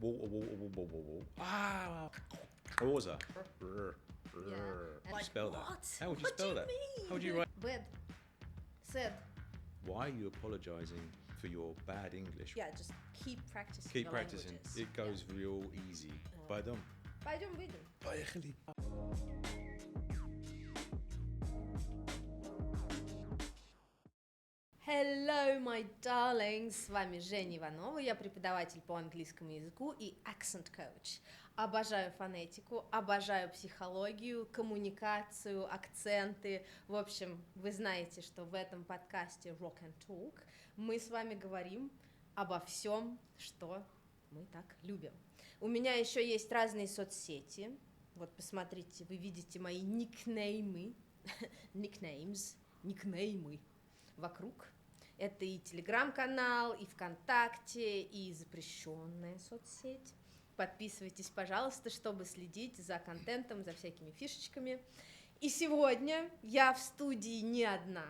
Water. Ah, water. Yeah. How would you spell that? What? How would you What do spell you that? mean? How would you write? Bad. Said. Why are you apologising for your bad English? Yeah, just keep practicing Keep the practicing. languages. It goes real easy. Pardon. Пойдем выйдем. Поехали. Hello, my darlings! С вами Женя Иванова, я преподаватель по английскому языку и акцент коуч. Обожаю фонетику, обожаю психологию, коммуникацию, акценты. В общем, вы знаете, что в этом подкасте Rock and Talk мы с вами говорим обо всем, что мы так любим. У меня еще есть разные соцсети. Вот посмотрите, вы видите мои никнеймы, никнеймы вокруг. Это и телеграм-канал, и ВКонтакте, и запрещенная соцсеть. Подписывайтесь, пожалуйста, чтобы следить за контентом, за всякими фишечками. И сегодня я в студии не одна.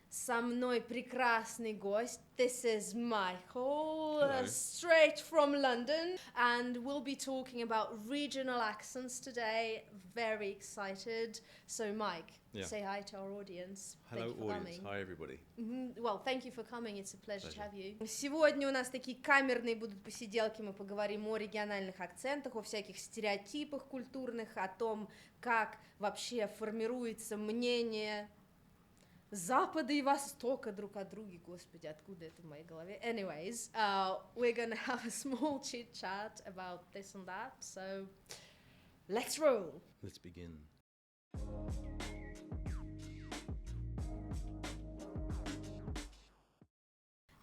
Со мной прекрасный гость. This is Michael, straight from London, and we'll be talking about regional accents today. Very excited. So, Mike, say hi to our audience. Hello, Thank you for audience. coming. Hi, everybody. Well, thank you for coming. It's a pleasure to have you. Сегодня у нас такие камерные будут посиделки. Мы поговорим о региональных акцентах, о всяких стереотипах культурных, о том, как вообще формируется мнение Запада и Востока друг о друге. Господи, откуда это в моей голове? Anyways, we're gonna have a small chit-chat about this and that, so let's roll! Let's begin.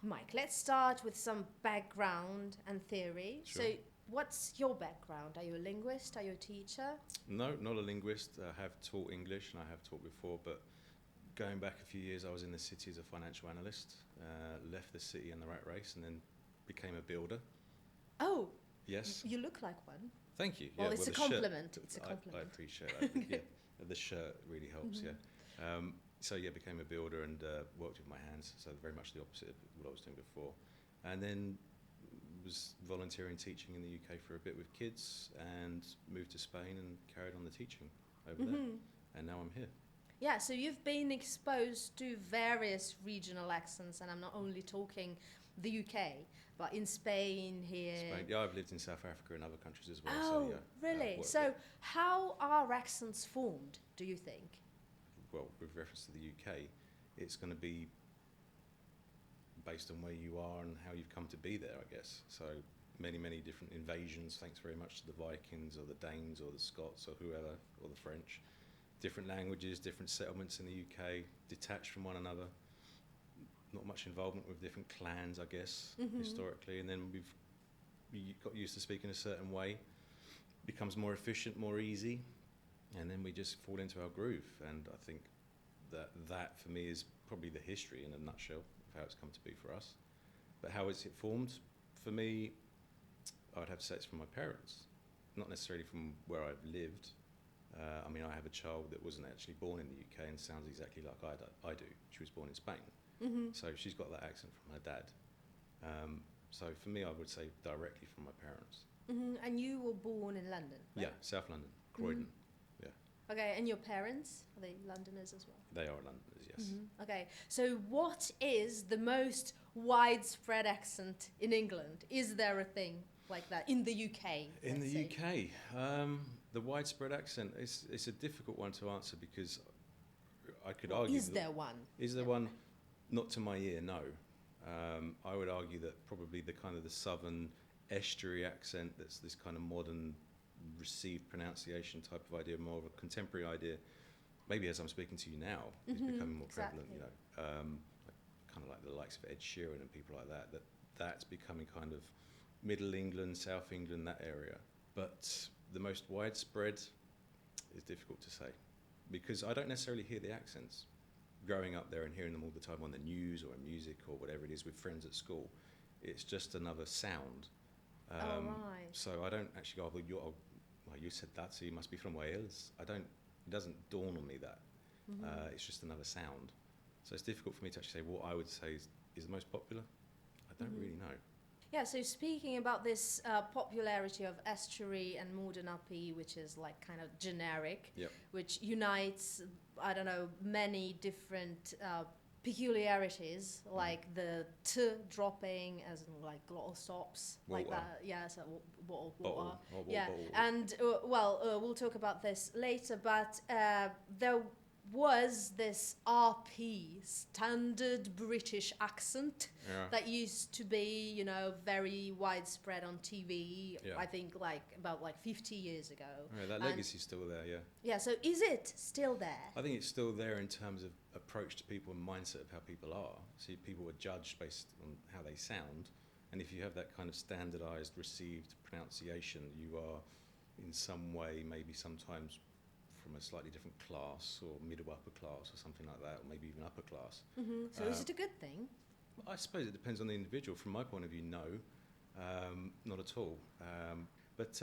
Mike, let's start with some background and theory. Sure. So, what's your background? Are you a linguist? Are you a teacher? No, not a linguist. I have taught English and I have taught before, but going back a few years, I was in the city as a financial analyst, left the city in the rat race and then became a builder. Oh, Yes. you look like one. Thank you. Well, it's a the shirt- compliment. It's a I compliment. appreciate that. Yeah, the shirt really helps, So, became a builder and worked with my hands, so very much the opposite of what I was doing before. And then was volunteering teaching in the UK for a bit with kids and moved to Spain and carried on the teaching over there. And now I'm here. Yeah, so you've been exposed to various regional accents, and I'm not only talking the UK, but in Spain, here. Spain. Yeah, I've lived in South Africa and other countries as well. Oh, so, really? worked So there. how are accents formed, do you think? Well, with reference to the UK, it's going to be based on where you are and how you've come to be there, I guess. So many different invasions, thanks very much to the Vikings or the Danes or the Scots or whoever, or the French. Different languages, different settlements in the UK, detached from one another. Not much involvement with different clans, I guess, historically. And then we got used to speaking a certain way. Becomes more efficient, more easy. And then we just fall into our groove. And I think that for me is probably the history in a nutshell of how it's come to be for us. But how is it formed? For me, I would have to say it's from my parents. Not necessarily from where I've lived. I have a child that wasn't actually born in the UK and sounds exactly like I do. She was born in Spain. So she's got that accent from her dad. So for me, I would say directly from my parents. And you were born in London, right? Yeah, South London, Croydon. Okay, and your parents, are they Londoners as well? They are Londoners, yes. Okay, so what is the most widespread accent in England? Is there a thing like that in the UK? In let's the say? UK, the widespread accent, it's a difficult one to answer because I could argue... Is there one? Is there one? Not to my ear, no. I would argue that probably the kind of the southern estuary accent, that's this kind of modern received pronunciation type of idea, more of a contemporary idea, maybe as I'm speaking to you now, is becoming more prevalent, kind of like the likes of Ed Sheeran and people like that, that's becoming kind of Middle England, South England, that area. But the most widespread is difficult to say because I don't necessarily hear the accents. Growing up there and hearing them all the time on the news or in music or whatever it is with friends at school, it's just another sound. Right. So I don't actually go, well, you said that, so you must be from Wales. It doesn't dawn on me that. It's just another sound. So it's difficult for me to actually say what I would say is the most popular. I don't really know. Yeah, so speaking about this popularity of estuary and modern RP, which is like kind of generic, Yep. which unites, I don't know, many different peculiarities, like the t dropping as in like glottal stops, like Water. that. Yeah, so water. Bottle. Oh, Yeah, bottle. and we'll talk about this later, but there was this RP, standard British accent, Yeah. that used to be, you know, very widespread on TV, Yeah. I think like about like 50 years ago. Yeah, that legacy's still there, yeah. Yeah, so is it still there? I think it's still there in terms of approach to people and mindset of how people are. See, people are judged based on how they sound, and if you have that kind of standardized received pronunciation, you are in some way maybe sometimes from a slightly different class or middle upper class or something like that, or maybe even upper class. So is it a good thing? I suppose it depends on the individual. From my point of view, no, not at all. But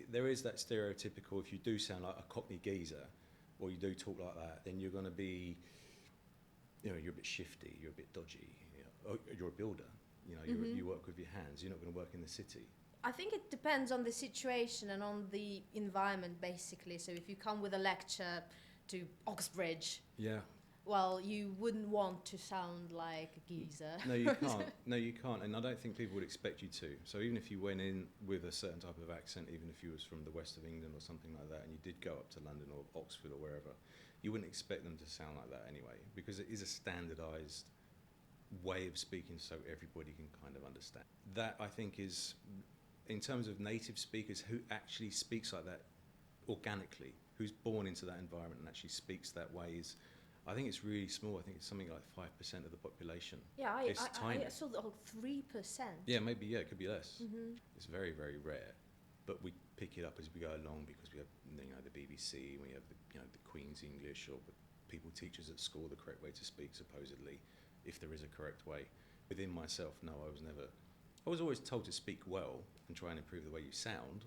there is that stereotypical, if you do sound like a Cockney geezer, or you do talk like that, then you're going to be, you know, you're a bit shifty, you're a bit dodgy, you know, you're a builder, you know, you work with your hands, you're not going to work in the city. I think it depends on the situation and on the environment, basically. So if you come with a lecture to Oxbridge, Yeah. well, you wouldn't want to sound like a geezer. No, you can't. No, you can't. And I don't think people would expect you to. So even if you went in with a certain type of accent, even if you was from the west of England or something like that, and you did go up to London or Oxford or wherever, you wouldn't expect them to sound like that anyway, because it is a standardised way of speaking so everybody can kind of understand. That, I think, is, in terms of native speakers who actually speaks like that organically, who's born into that environment and actually speaks that way, is, I think it's really small. I think it's something like 5% of the population. Yeah, It's tiny. I saw the 3%. Yeah, maybe, yeah, it could be less. It's very, very rare. But we pick it up as we go along because we have, you know, the BBC, we have the, you know, the Queen's English, or people teach us at school the correct way to speak, supposedly, if there is a correct way. Within myself, no, I was always told to speak well and try and improve the way you sound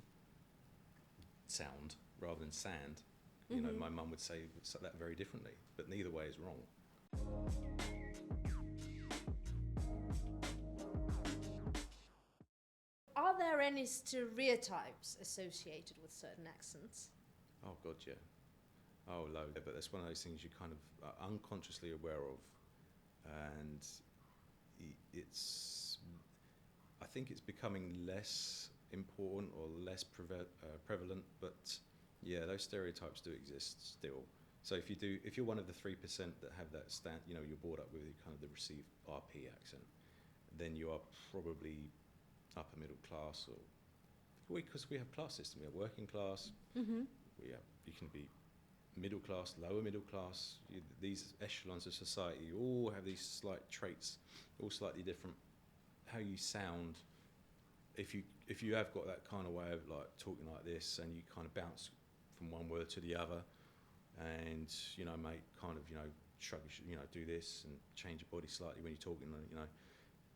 rather than sand. You know, my mum would say that very differently, but neither way is wrong. Are there any stereotypes associated with certain accents? Oh, God, yeah. Oh, load. But that's one of those things you kind of are unconsciously aware of. And I think it's becoming less important or less prevalent, but yeah, those stereotypes do exist still. So if you're one of the 3% that have that you know, you're brought up with kind of the received RP accent, then you are probably upper middle class, or because we have class system, we have working class, you can be middle class, lower middle class. These echelons of society all have these slight traits, all slightly different. How you sound, if you have got that kind of way of like talking like this, and you kind of bounce from one word to the other, and you know, kind of, you know, shrug, you know, do this and change your body slightly when you're talking, you know,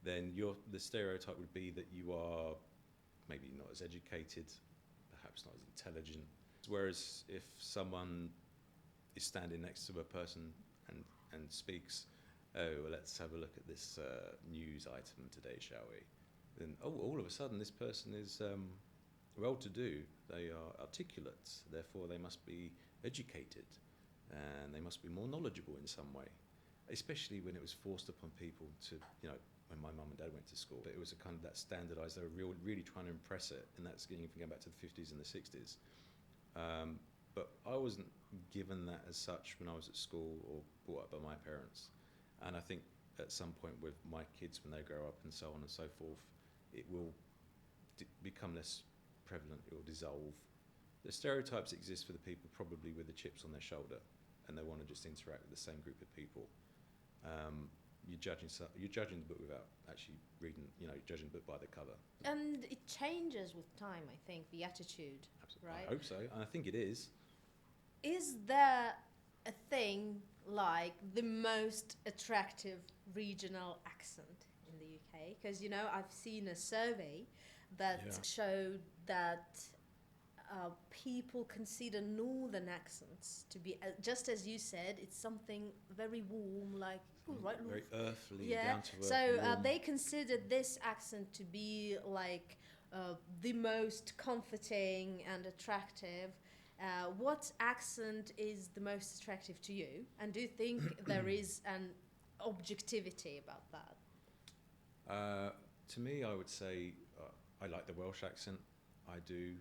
then the stereotype would be that you are maybe not as educated, perhaps not as intelligent. Whereas if someone is standing next to a person and speaks, oh, well, let's have a look at this news item today, shall we? Then, all of a sudden, this person is well-to-do. They are articulate, therefore they must be educated, and they must be more knowledgeable in some way. Especially when it was forced upon people to, you know, when my mum and dad went to school, it was a kind of that standardised. They were really trying to impress it, and that's going back to the 50s and the 60s. But I wasn't given that as such when I was at school or brought up by my parents. And I think at some point with my kids, when they grow up and so on and so forth, it will become less prevalent, it will dissolve. The stereotypes exist for the people probably with the chips on their shoulder, and they want to just interact with the same group of people. You're judging the book without actually reading, you know, judging the book by the cover. And it changes with time, I think, the attitude, Absolutely. right? I hope so, and I think it is. Is there a thing like the most attractive regional accent in the UK? Because, you know, I've seen a survey that showed that people consider northern accents to be, just as you said, it's something very warm, like right, very earthly, yeah. down to earth. So they consider this accent to be like the most comforting and attractive. What accent is the most attractive to you? And do you think there is an objectivity about that? To me, I would say I like the Welsh accent. I do.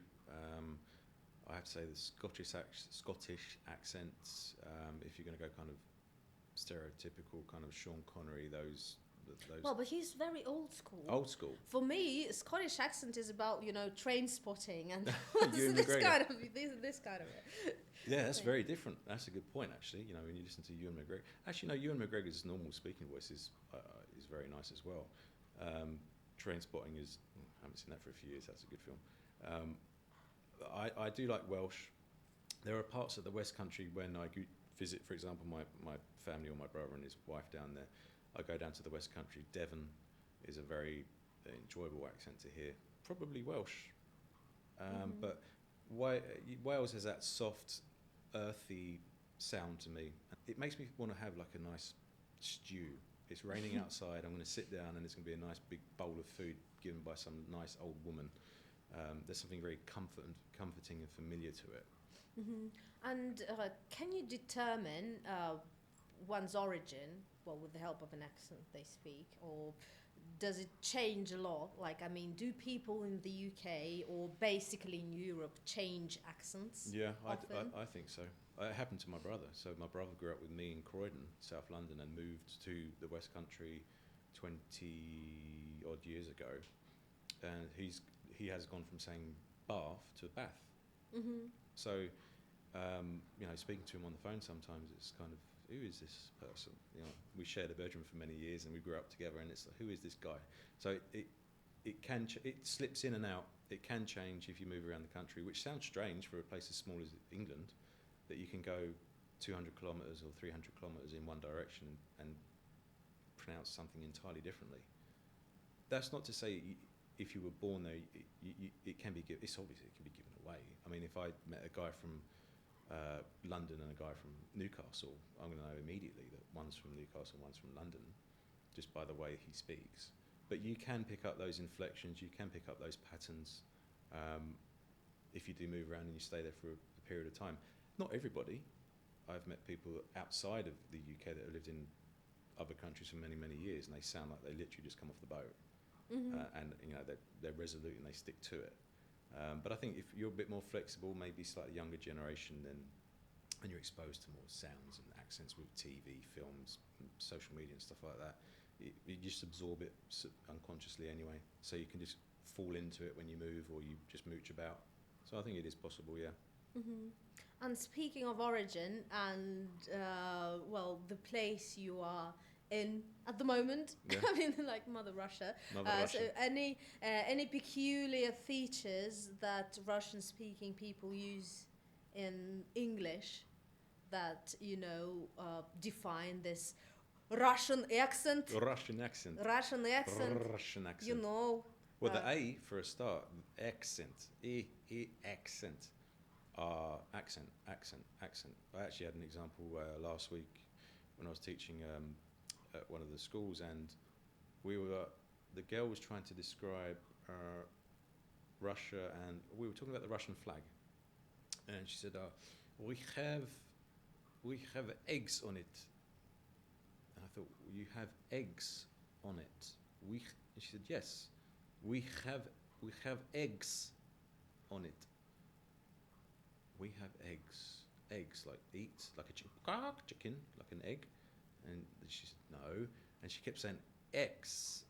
I have to say the Scottish accents. If you're going to go kind of stereotypical, kind of Sean Connery, those. Well, but he's very old school. Old school. For me, Scottish accent is about, you know, train spotting and this kind of it. Yeah, that's very different. That's a good point, actually. You know, when you listen to Ewan McGregor, actually, no, Ewan McGregor's normal speaking voice is very nice as well. Train spotting is, I haven't seen that for a few years. That's a good film. I do like Welsh. There are parts of the West Country when I visit, for example, my family or my brother and his wife down there. I go down to the West Country. Devon is a very enjoyable accent to hear. Probably Welsh. But Wales has that soft, earthy sound to me. It makes me want to have like a nice stew. It's raining outside. I'm going to sit down and it's going to be a nice big bowl of food given by some nice old woman. There's something very comforting and familiar to it. Mm-hmm. And can you determine one's origin, well, with the help of an accent they speak, or does it change a lot? Like, I mean, do people in the UK or basically in Europe change accents? Yeah, often? I think so. It happened to my brother. So my brother grew up with me in Croydon, South London, and moved to the West Country 20 odd years ago. And he has gone from saying Bath to Bath. Mm-hmm. So, you know, speaking to him on the phone sometimes, it's kind of, who is this person? You know, we shared a bedroom for many years and we grew up together, and it's like, who is this guy? So it slips in and out. It can change if you move around the country, which sounds strange for a place as small as England, that you can go 200 kilometres or 300 kilometres in one direction and pronounce something entirely differently. That's not to say if you were born there, it can be it's obviously it can be given away. I mean, if I met a guy from London and a guy from Newcastle, I'm going to know immediately that one's from Newcastle, one's from London, just by the way he speaks. But you can pick up those inflections, you can pick up those patterns if you do move around and you stay there for a period of time. Not everybody. I've met people outside of the UK that have lived in other countries for many, many years, and they sound like they literally just come off the boat. Mm-hmm. And you know they're resolute and they stick to it. But I think if you're a bit more flexible, maybe slightly younger generation, then and you're exposed to more sounds and accents with TV, films, social media and stuff like that, you just absorb it unconsciously anyway. So you can just fall into it when you move or you just mooch about. So I think it is possible, yeah. Mm-hmm. And speaking of origin and, well, the place you are in at the moment, Yeah. I mean, like Mother Russia. So any peculiar features that Russian-speaking people use in English that, you know, define this Russian accent? Russian accent. Russian accent. Russian accent. You know. Well, the A for a start, accent. Accent. Accent. I actually had an example last week when I was teaching at one of the schools, and the girl was trying to describe Russia, and we were talking about the Russian flag, and she said, we have eggs on it. And I thought, you have eggs on it? And she said, yes, we have eggs on it. We have eggs like eat, like a chicken, like an egg. And she said, no. And she kept saying, eggs.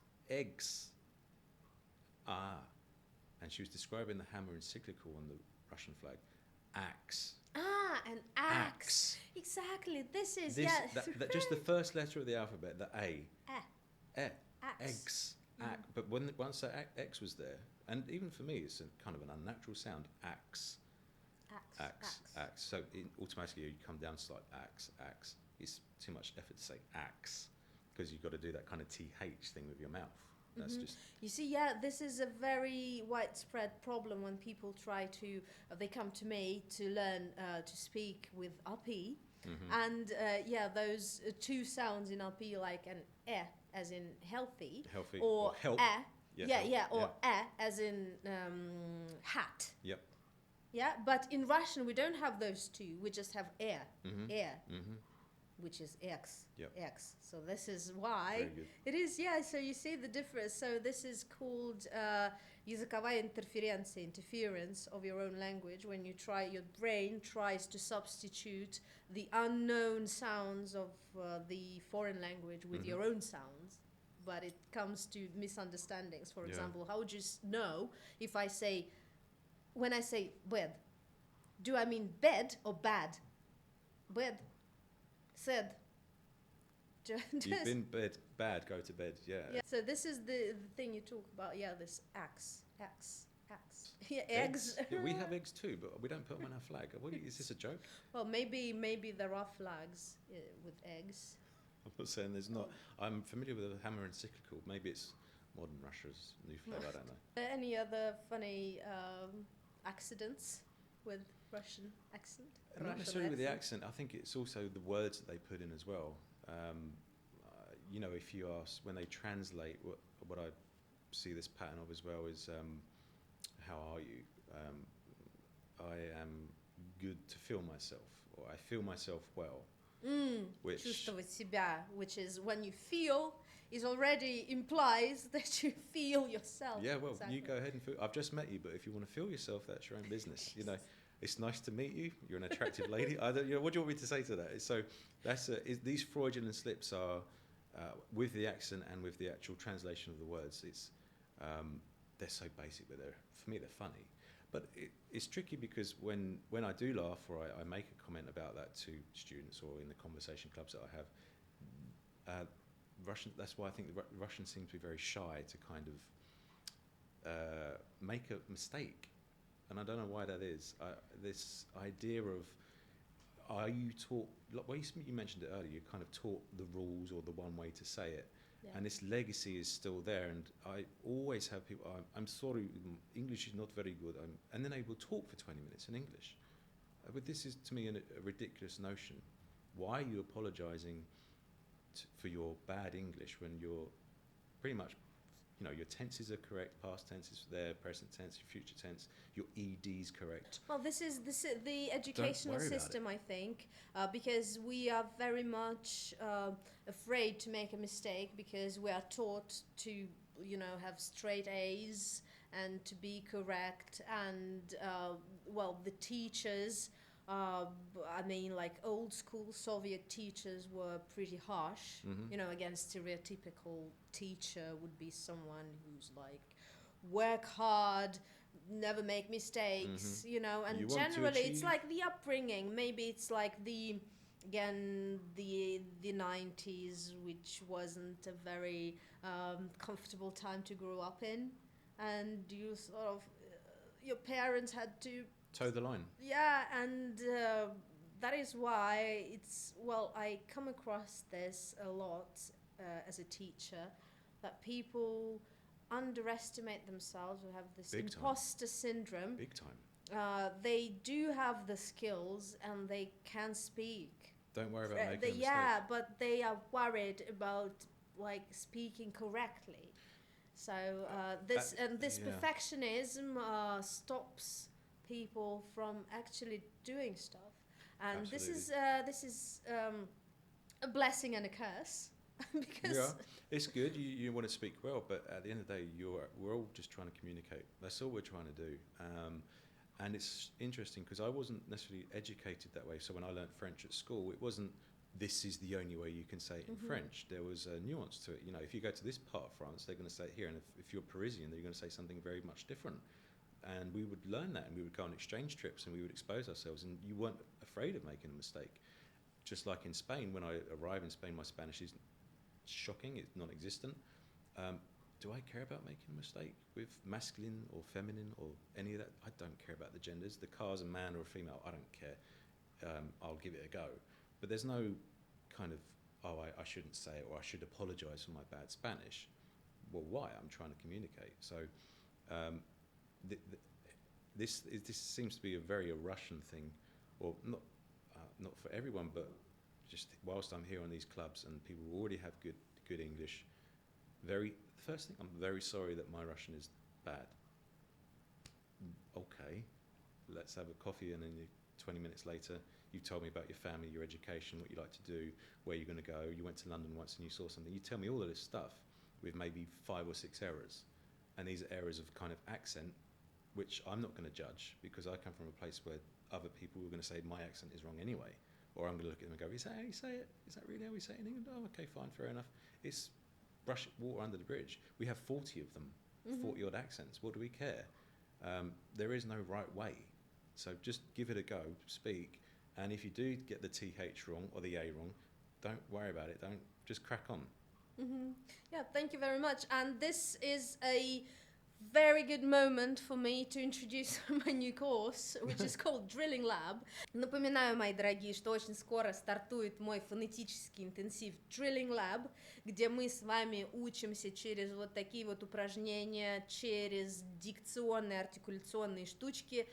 And she was describing the hammer encyclical on the Russian flag. Axe. An axe. Exactly. This is, that just the first letter of the alphabet, the A. Eggs. But once that X was there, and even for me, it's kind of an unnatural sound. Axe. So automatically you come down to like axe. It's too much effort to say axe because you've got to do that kind of TH thing with your mouth. That's just You see, yeah, this is a very widespread problem when people try to, they come to me to learn to speak with RP. And yeah, those two sounds in RP, like an as in healthy, healthy or help. or as in hat. Yep. Yeah, but in Russian we don't have those two. We just have air, which is x, Yep. x. So this is why Very good. it is. Yeah. So you see the difference. So this is called языковая интерференция, interference of your own language. When your brain tries to substitute the unknown sounds of the foreign language with your own sounds. But it comes to misunderstandings. For example, how would you know if I say, when I say bed, do I mean bed or bad? Bed, said. You've been bad, go to bed, yeah. So this is the thing you talk about, this X. Yeah, eggs. Yeah, we have eggs too, but we don't put them on our flag. Is this a joke? Well, maybe there are flags with eggs. I'm not saying there's not. I'm familiar with the hammer and cyclical. Maybe it's modern Russia's new flag, I don't know. Any other funny accidents with Russian accent? Not necessarily with the accent. I think it's also the words that they put in as well. If you ask, when they translate, what I see this pattern of as well is, how are you? I am good to feel myself, or I feel myself well. Чувствовать себя, which is when you feel, is already implies that you feel yourself. Yeah, well, exactly. you go ahead and feel. I've just met you, but if you want to feel yourself, that's your own business. It's nice to meet you. You're an attractive lady. I don't. What do you want me to say to that? So these Freudian slips are with the accent and with the actual translation of the words. They're so basic, but for me they're funny. But it's tricky because when I do laugh or I make a comment about that to students or in the conversation clubs that I have, Russian. That's why I think the Russians seem to be very shy to kind of make a mistake. And I don't know why that is. This idea of, are you taught, well, you mentioned it earlier, you're kind of taught the rules or the one way to say it. Yeah. And this legacy is still there. And I always have people, I'm sorry, English is not very good. And then they will talk for 20 minutes in English. But this is, to me, a ridiculous notion. Why are you apologizing for your bad English when you're pretty much, your tenses are correct, past tense is there, present tense, your future tense, your ED is correct. Well, this is the educational system, I think, because we are very much afraid to make a mistake because we are taught to, have straight A's and to be correct. And, the teachers, like old school Soviet teachers were pretty harsh. Again, stereotypical teacher would be someone who's like, work hard, never make mistakes, and generally it's like the upbringing. Maybe it's like the 90s, which wasn't a very comfortable time to grow up in, and you sort of, your parents had to toe the line. Yeah, and that is why I come across this a lot as a teacher, that people underestimate themselves, who have this imposter syndrome. Big time. They do have the skills and they can speak. Don't worry about making a mistake. Yeah, but they are worried about speaking correctly. So this perfectionism stops people from actually doing stuff, and Absolutely. this is a blessing and a curse. Because it's good, you want to speak well, but at the end of the day we're all just trying to communicate. That's all we're trying to do. And it's interesting because I wasn't necessarily educated that way. So when I learned French at school, it wasn't, this is the only way you can say it in French. There was a nuance to it. If you go to this part of France, they're going to say it here, and if you're Parisian, they're going to say something very much different. And we would learn that, and we would go on exchange trips, and we would expose ourselves, and you weren't afraid of making a mistake. Just like in Spain, when I arrive in Spain, my Spanish is shocking, it's non-existent. Do I care about making a mistake with masculine or feminine or any of that? I don't care about the genders. The car's a man or a female, I don't care. I'll give it a go. But there's no kind of, I shouldn't say it, or I should apologise for my bad Spanish. well, why? I'm trying to communicate. So this seems to be a very Russian thing, or not for everyone, but just whilst I'm here on these clubs and people already have good English, first thing, I'm very sorry that my Russian is bad. Okay, let's have a coffee, and then 20 minutes later, you've told me about your family, your education, what you like to do, where you're going to go. You went to London once and you saw something. You tell me all of this stuff with maybe 5 or 6 errors. And these are errors of kind of accent, which I'm not going to judge because I come from a place where other people are going to say my accent is wrong anyway. Or I'm going to look at them and go, is that how you say it? Is that really how we say it in England? Oh, okay, fine, fair enough. It's brush water under the bridge. We have 40 of them, 40 odd accents. What do we care? There is no right way. So just give it a go, speak. And if you do get the TH wrong or the A wrong, don't worry about it. Don't, just crack on. Yeah, thank you very much. And this is a very good moment for me to introduce my new course, which is called Drilling Lab. Напоминаю, мои дорогие, что очень скоро стартует мой фонетический интенсив Drilling Lab, где мы с вами учимся через вот такие вот упражнения, через дикционные, артикуляционные штучки,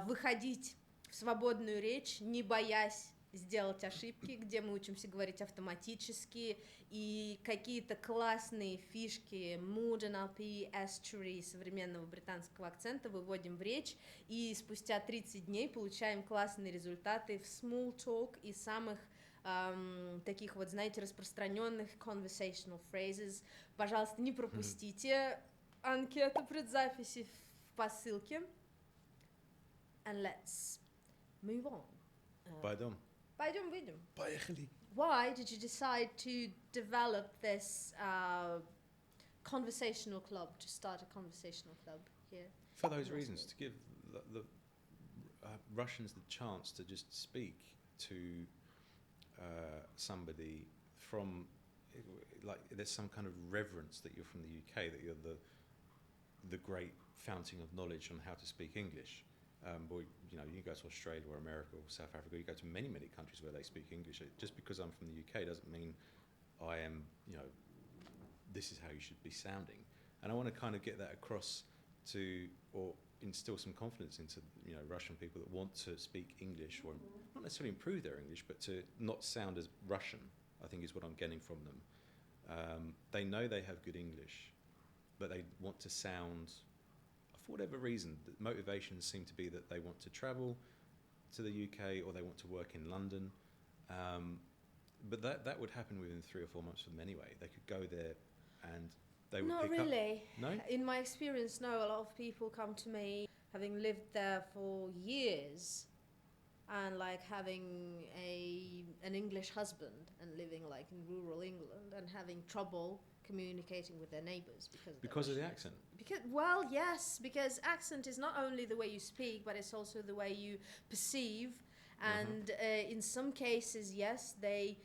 выходить в свободную речь, не боясь сделать ошибки, где мы учимся говорить автоматически, и какие-то классные фишки mood NLP, estuary современного британского акцента выводим в речь, и спустя 30 дней получаем классные результаты в small talk и самых таких вот, знаете, распространенных conversational phrases. Пожалуйста, не пропустите анкету предзаписи по ссылке. And let's move on. Пойдем. Выйдем. Поехали. Why did you decide to develop this conversational club, to start a conversational club here? For those reasons, to give the Russians the chance to just speak to somebody from, like, there's some kind of reverence that you're from the UK, that you're the great fountain of knowledge on how to speak English. But you know, you go to Australia or America or South Africa, you go to many countries where they speak English. Just because I'm from the UK doesn't mean I am, you know, this is how you should be sounding. And I want to kind of get that across to, or instill some confidence into, you know, Russian people that want to speak English, or not necessarily improve their English, but to not sound as Russian, I think is what I'm getting from them. They know they have good English, but they want to sound, for whatever reason, the motivations seem to be that they want to travel to the UK or they want to work in London. But that would happen within 3 or 4 months for them anyway. They could go there and they would Not pick really. up. No? In my experience, no. A lot of people come to me having lived there for years and like having an English husband and living like in rural England and having trouble communicating with their neighbors because of the accent. Well, yes, because accent is not only the way you speak, but it's also the way you perceive. And in some cases, yes, they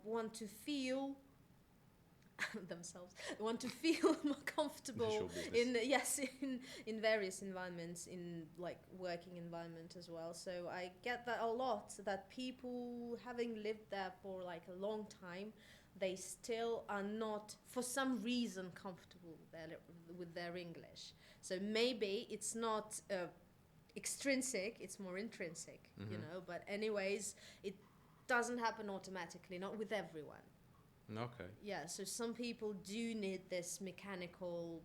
want to feel themselves, want to feel more comfortable in various environments, in like working environment as well. So I get that a lot, that people having lived there for like a long time, they still are not, for some reason, comfortable with their English. So maybe it's not extrinsic, it's more intrinsic, you know. But anyways, it doesn't happen automatically, not with everyone. Okay. Yeah, so some people do need this mechanical,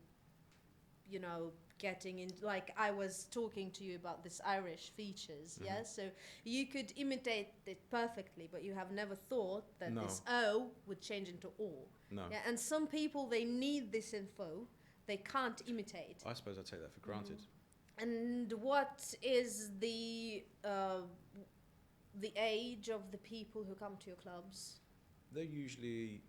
you know, getting in, like I was talking to you about this Irish features, yeah? So you could imitate it perfectly, but you have never thought that this O would change into O. No. Yeah, and some people, they need this info, they can't imitate. I suppose I take that for granted. And what is the age of the people who come to your clubs? They're usually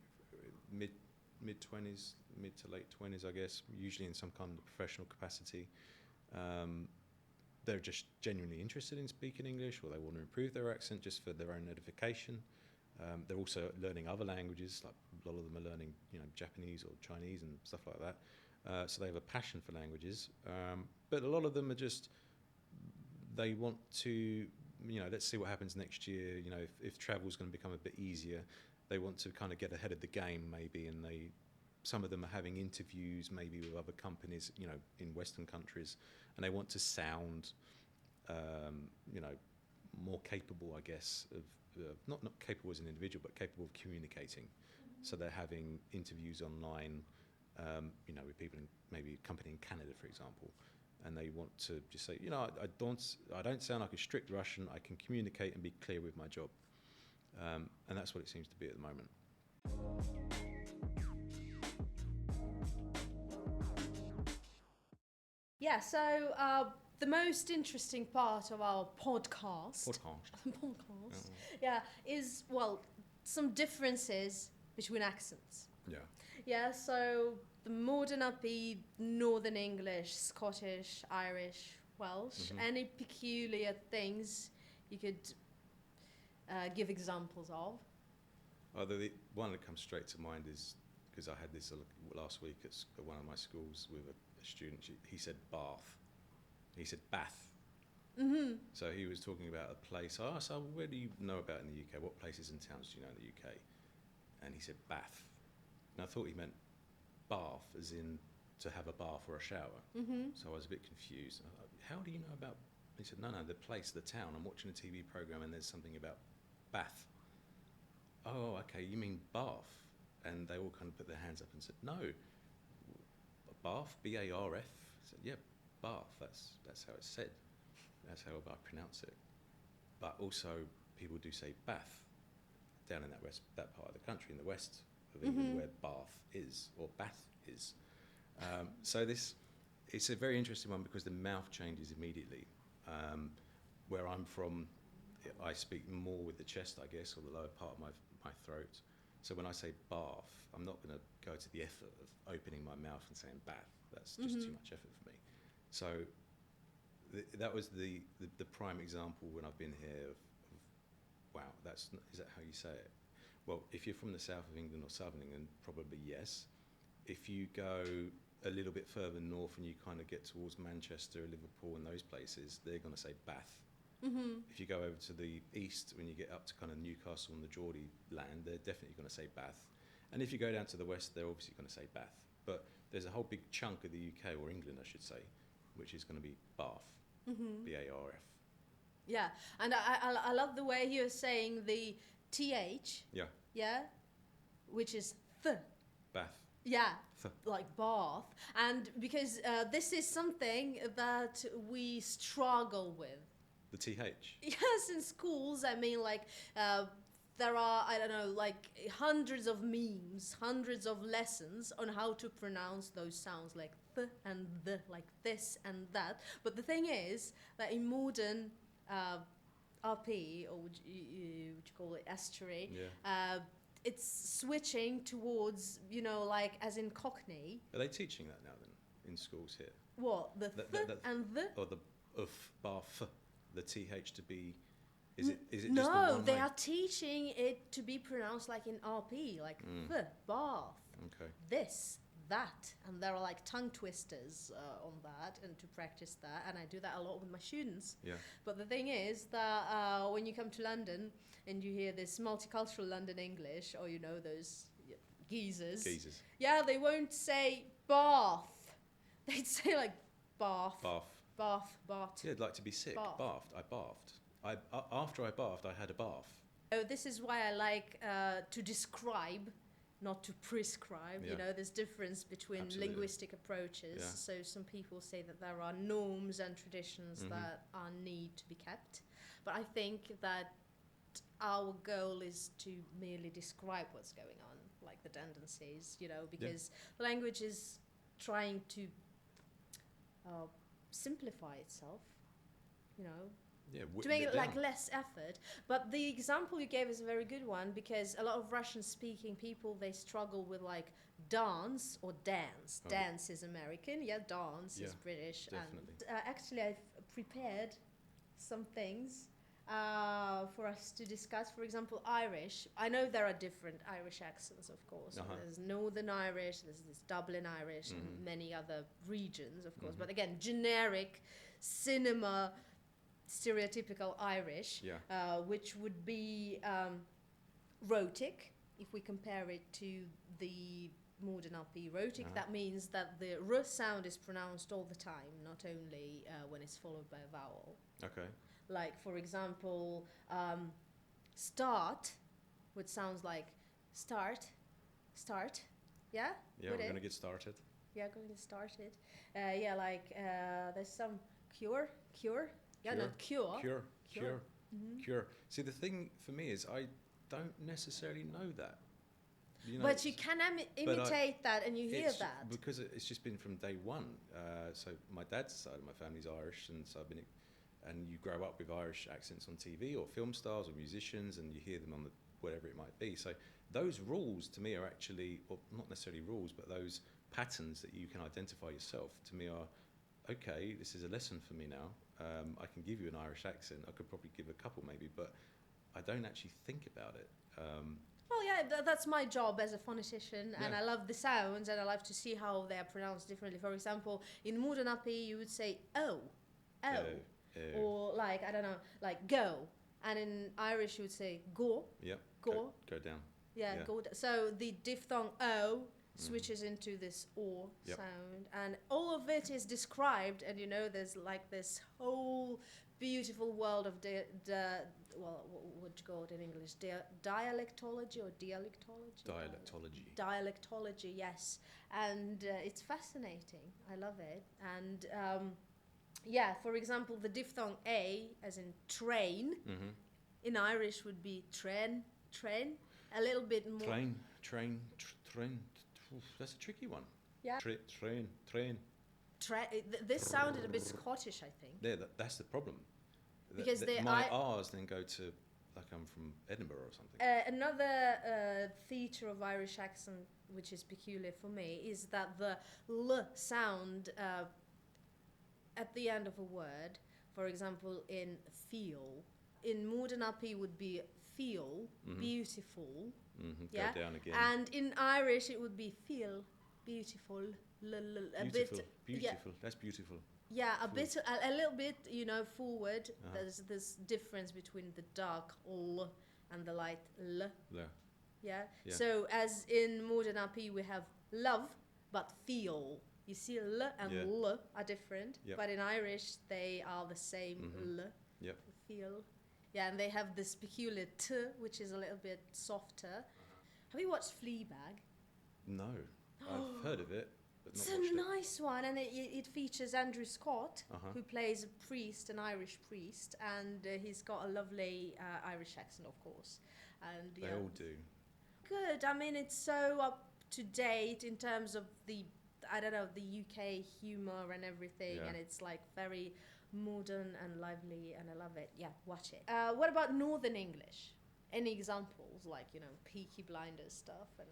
mid-20s, mid to late 20s, I guess, usually in some kind of professional capacity. They're just genuinely interested in speaking English, or they want to improve their accent just for their own edification. They're also learning other languages, like a lot of them are learning, you know, Japanese or Chinese and stuff like that. So they have a passion for languages. But a lot of them are just, they want to, you know, let's see what happens next year. You know, if travel's going to become a bit easier, they want to kind of get ahead of the game maybe, and some of them are having interviews maybe with other companies, you know, in Western countries, and they want to sound, you know, more capable, I guess, of not capable as an individual, but capable of communicating. So they're having interviews online, you know, with people in maybe a company in Canada, for example, and they want to just say, you know, I don't sound like a strict Russian. I can communicate and be clear with my job, and that's what it seems to be at the moment. Yeah, so the most interesting part of our podcast, yeah, is, well, some differences between accents. Yeah. Yeah, so the modern upbeat, Northern English, Scottish, Irish, Welsh, any peculiar things you could give examples of? The one that comes straight to mind is, because I had this last week at one of my schools with a student, he said bath. He said bath. Mm-hmm. So he was talking about a place. I asked, oh, where do you know about in the UK? What places and towns do you know in the UK? And he said bath. And I thought he meant bath, as in to have a bath or a shower. Mm-hmm. So I was a bit confused. How do you know about? He said, no, the place, the town. I'm watching a TV program and there's something about Bath. Oh, okay, you mean Bath? And they all kind of put their hands up and said, no, Bath, B-A-R-F. I said, yeah, Bath, that's how it's said. That's how I pronounce it. But also, people do say Bath down in that part of the country, in the west of England, where Bath is, or Bath is. So it's a very interesting one because the mouth changes immediately. Where I'm from, I speak more with the chest, I guess, or the lower part of my throat. So when I say bath, I'm not going to go to the effort of opening my mouth and saying bath. That's just too much effort for me. So that was the prime example when I've been here of wow, is that how you say it? Well, if you're from the south of England or southern England, probably yes. If you go a little bit further north and you kind of get towards Manchester, Liverpool and those places, they're going to say Bath. Mm-hmm. If you go over to the east, when you get up to kind of Newcastle and the Geordie land, they're definitely going to say Bath. And if you go down to the west, they're obviously going to say Bath. But there's a whole big chunk of the UK, or England I should say, which is going to be Bath, B-A-R-F. Yeah, and I love the way you're saying the TH. Yeah. Yeah, which is th. Bath. Yeah, Th. like bath. And because this is something that we struggle with. The TH? Yes, in schools, I mean, like, there are, I don't know, like hundreds of memes, hundreds of lessons on how to pronounce those sounds, like th and the, like this and that. But the thing is that in modern RP, or would you call it estuary, it's switching towards, you know, like as in Cockney. Are they teaching that now then in schools here? What? The and the? Or the bath, the TH to be, is it just the No, one they line? are teaching it to be pronounced like in RP, like the, bath, Okay. this, that. And there are like tongue twisters on that and to practice that. And I do that a lot with my students. Yeah. But the thing is that when you come to London and you hear this multicultural London English, or you know those geezers. Yeah, they won't say bath. They'd say like bath. Yeah, I'd like to be sick. Bath. I bathed. After I bathed, I had a bath. So this is why I like to describe, not to prescribe. Yeah. You know, there's difference between linguistic approaches. Yeah. So some people say that there are norms and traditions that are need to be kept. But I think that our goal is to merely describe what's going on, like the tendencies, you know, because language is trying to simplify itself, you know, to make it like less effort. But the example you gave is a very good one, because a lot of Russian speaking people, they struggle with like dance or dance. Dance is American, dance is British. Definitely. And actually I've prepared some things for us to discuss. For example, Irish. I know there are different Irish accents, of course. There's Northern Irish, there's this Dublin Irish, and many other regions, of course. But again, generic cinema stereotypical Irish, which would be rhotic, if we compare it to the modern RP rhotic, Uh-huh. that means that the R sound is pronounced all the time, not only when it's followed by a vowel. Okay. Like, for example, start, which sounds like start, yeah? Yeah, Would we're it? going to get started. Yeah, going to start it. Yeah, like there's some cure. Yeah, not cure. Cure. Mhm. Cure. See, the thing for me is I don't necessarily know that. You know, But you can imitate that, and you hear it's that. because it's just been from day one. So my dad's side of my family's Irish, and so I've been, and you grow up with Irish accents on TV or film stars or musicians, and you hear them on the whatever it might be. So those rules to me are actually, well, not necessarily rules, but those patterns that you can identify yourself to me are, okay, this is a lesson for me now. I can give you an Irish accent. I could probably give a couple maybe, but I don't actually think about it. Well, yeah, that's my job as a phonetician, and Yeah. I love the sounds, and I love to see how they are pronounced differently. For example, in modern RP, you would say oh, or like, I don't know, like go, and in Irish you would say go, Yep. go, Go down. yeah, Yeah. go. So the diphthong o switches into this o Yep. sound, and all of it is described, and you know, there's like this whole beautiful world of well, what would you call it in English? Dialectology or dialectology? Dialectology. Dialectology, yes. And it's fascinating. I love it. And yeah, for example, the diphthong a, as in train, Mm-hmm. in Irish would be train. A little bit more. Train. Oof, that's a tricky one. Yeah. Train. This sounded a bit Scottish, I think. Yeah, that's the problem. Because my R's then go to, like I'm from Edinburgh or something. Another feature of Irish accent, which is peculiar for me, is that the L sound at the end of a word, for example, in feel, in modern RP would be feel, beautiful, yeah? Go down again. And in Irish it would be feel, beautiful, Beautiful. Yeah, That's beautiful. yeah, a little bit, you know, forward. Uh-huh. There's this difference between the dark L and the light L. Yeah. Yeah. Yeah. So as in modern RP we have love, but feel. You see, L and Yeah. L are different, Yep. but in Irish they are the same L. Yep. Feel. Yeah, and they have this peculiar T, which is a little bit softer. Have you watched Fleabag? No, I've heard of it, but not It's watched a it. nice one, and it features Andrew Scott, Uh-huh. who plays a priest, an Irish priest, and he's got a lovely Irish accent, of course. And They yeah, all do. good. I mean, it's so up to date in terms of the, I don't know, the UK humour and everything, Yeah. and it's like very modern and lively, and I love it. Yeah, watch it. What about Northern English? Any examples, like, you know, Peaky Blinders stuff and...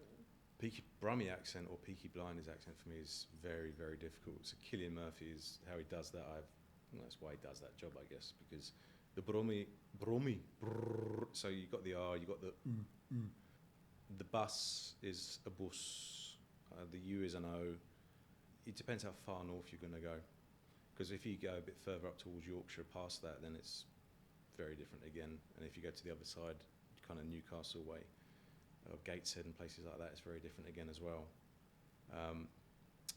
Peaky Brummie accent or Peaky Blinders accent for me is very, very difficult. So Cillian Murphy is how he does that. That's why he does that job, I guess, because the Brummie, brrr, so you got the R, you got the The bus is a bus. The U is an O. It depends how far north you're going to go. Because if you go a bit further up towards Yorkshire past that, then it's very different again. And if you go to the other side, kind of Newcastle way, or Gateshead and places like that, it's very different again as well.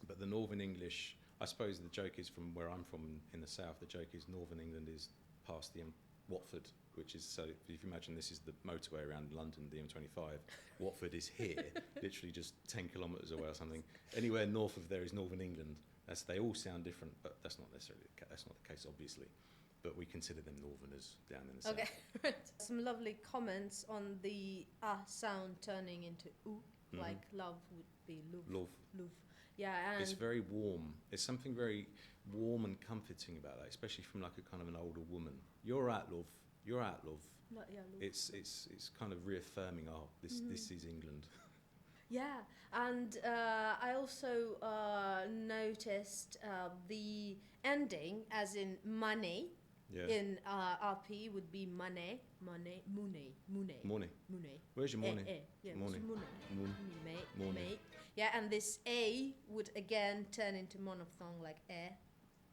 But the Northern English, I suppose the joke is from where I'm from in the south, the joke is Northern England is past the Watford, which is, so if you imagine this is the motorway around London, the M25, Watford is here, literally just 10 kilometres away or something. Anywhere north of there is Northern England. They all sound different, but that's not necessarily that's not the case, obviously. But we consider them Northerners down in the south. Okay, right. Some lovely comments on the sound turning into oo, like love would be love. Love. Yeah, and It's very warm. There's something very warm and comforting about that, especially from like a kind of an older woman. You're out, love. You're out, love. yeah, love. It's kind of reaffirming. Oh, this is England. Yeah, and I also noticed the ending, as in money, Yeah. in RP would be money. Money. Where's your money? Yeah, Money. Money. Mate. Yeah, and this A would again turn into monophthong, like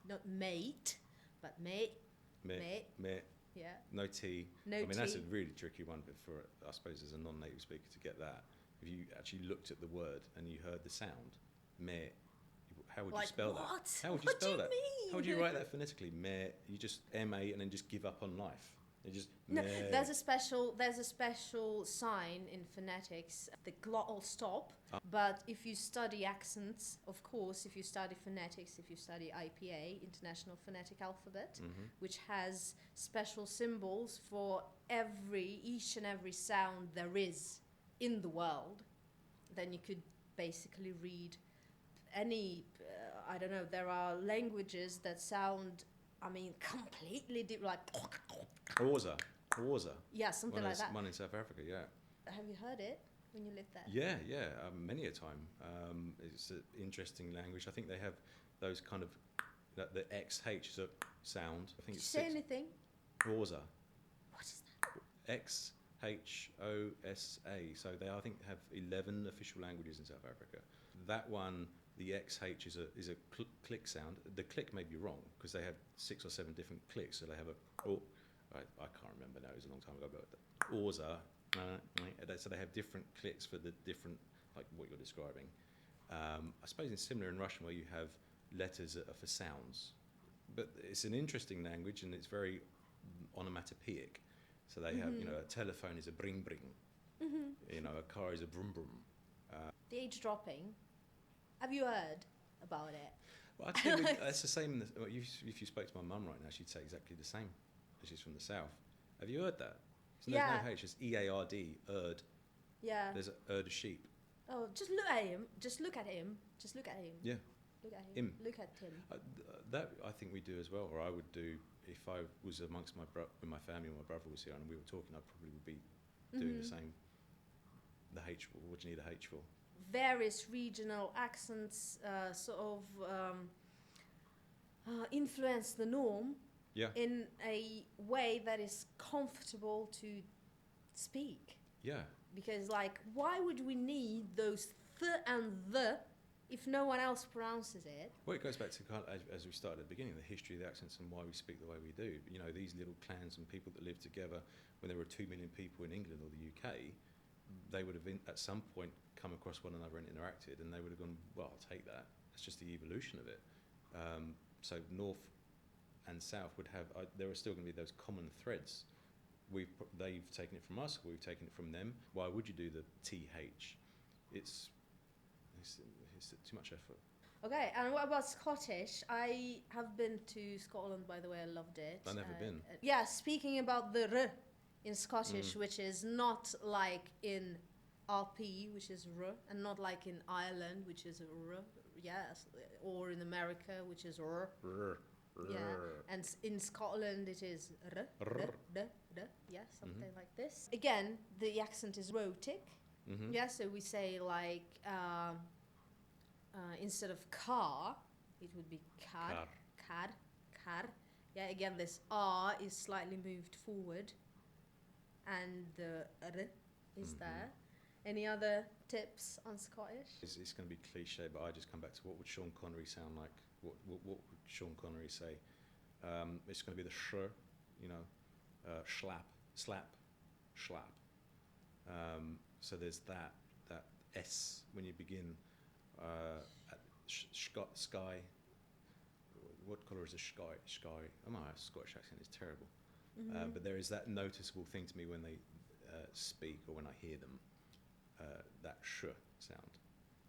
not mate, but mate. Mate. Yeah. No T. No I mean, that's T. a really tricky one, but for, I suppose, as a non-native speaker to get that. if you actually looked at the word and you heard the sound, me, how would you Like, spell that? what? How would you What do spell you that? mean? How would you write that phonetically? Me, you just M-A and then just give up on life. You just No, me. there's a special sign in phonetics, the glottal stop. But if you study accents, of course, if you study phonetics, if you study IPA, International Phonetic Alphabet, which has special symbols for each and every sound there is in the world, then you could basically read any, I don't know, there are languages that sound, I mean, completely different, like... Orza. Yeah, something like that. One in South Africa, yeah. Have you heard it when you lived there? Yeah, many a time. It's an interesting language. I think they have those kind of, the XH is a sound. I think it's Say anything. Orza. What is that? XHOSA. So they, I think, have 11 official languages in South Africa. That one, the XH is a click sound. The click may be wrong because they have 6 or 7 different clicks. So they have I can't remember now. It was a long time ago. But Orza. So they have different clicks for the different, like what you're describing. I suppose it's similar in Russian where you have letters that are for sounds. But it's an interesting language and it's very onomatopoeic. So they have, a telephone is a bring bring. A car is a brum brum. The age dropping. Have you heard about it? Well, I'd say that's the same. If you spoke to my mum right now, she'd say exactly the same. She's from the south. Have you heard that? So there's no H. It's EARD. Erd. Yeah. There's a erd of sheep. Oh, just look at him. Just look at him. Yeah. Look at him. Him. Look at him. That I think we do as well, or I would do if I was amongst with my family or my brother was here and we were talking. I probably would be doing the same. The H. What do you need a H for? Various regional accents influence the norm in a way that is comfortable to speak. Yeah. Because, why would we need those th and the if no one else pronounces it? Well, it goes back to kind of, as we started at the beginning, the history of the accents and why we speak the way we do. These little clans and people that lived together when there were 2 million people in England or the UK, they would have at some point come across one another and interacted, and they would have gone, well, I'll take that. It's just the evolution of it. So North and South would have, there are still going to be those common threads. They've taken it from us, we've taken it from them. Why would you do the TH? It's too much effort. Okay, and what about Scottish? I have been to Scotland, by the way. I loved it. I've never been. Yeah, speaking about the R in Scottish, which is not like in RP, which is R, and not like in Ireland, which is R, yes, or in America, which is R. Yeah, and in Scotland it is R, yeah, something like this. Again, the accent is rhotic. Yeah, so we say instead of car, it would be car. Yeah, again, this R is slightly moved forward, and the R is there. Any other tips on Scottish? It's going to be cliche, but I just come back to what would Sean Connery sound like? What would Sean Connery say? It's going to be the sh, slap, slap. So there's that S when you begin at sky. What colour is a sky? Oh, my Scottish accent is terrible. But there is that noticeable thing to me when they speak or when I hear them, that sh sound.